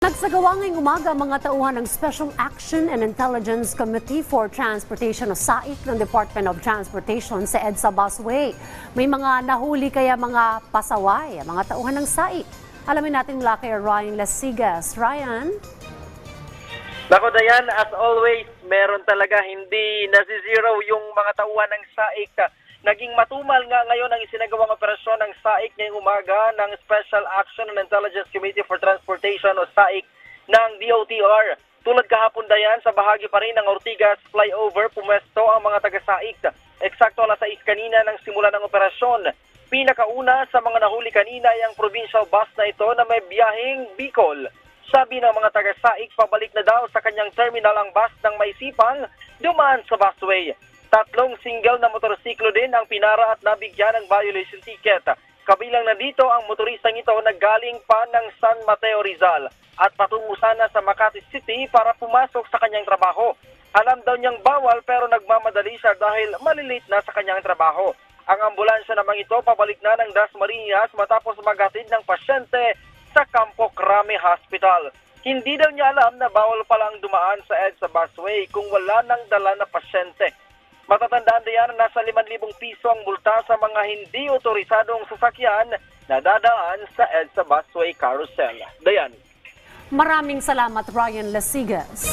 Nagsagawa ngayong umaga mga tauhan ng Special Action and Intelligence Committee for Transportation o SAIC ng Department of Transportation sa EDSA Busway. May mga nahuli kaya mga pasaway, mga tauhan ng SAIC. Alamin natin mula kay Ryan Lasigas. Ryan? Nako Dayan, as always, meron talaga hindi nasi-zero yung mga tauhan ng SAIC. Naging matumal nga ngayon ang isinagawang operasyon ng SAIC ngayong umaga ng Special Action and Intelligence Committee for Transportation o SAIC ng DOTR. Tulad kahapon Dayan, sa bahagi pa rin ng Ortigas flyover, pumwesto ang mga taga-SAIC. Eksakto alas 6 kanina nang simula ng operasyon. Pinakauna sa mga nahuli kanina ay ang provincial bus na ito na may biyaheng Bicol. Sabi ng mga taga-SAIC, pabalik na daw sa kanyang terminal ang bus ng may sipang dumaan sa busway. 3 single na motorsiklo din ang pinara at nabigyan ng violation ticket. Kabilang na dito ang motoristang ito na galing pa ng San Mateo Rizal at patungo sana sa Makati City para pumasok sa kanyang trabaho. Alam daw niyang bawal pero nagmamadali siya dahil malilit na sa kanyang trabaho. Ang ambulansya namang ito pabalik na ng Dasmariñas matapos maghatid ng pasyente sa Campo Crame Hospital. Hindi daw niya alam na bawal palang dumaan sa EDSA Busway kung wala nang dala na pasyente. Matatandaan diyan na nasa 5,000 piso ang multa sa mga hindi otorisadong sasakyan na dadaan sa EDSA Busway Carousel. Dayan. Maraming salamat, Ryan Lasigas.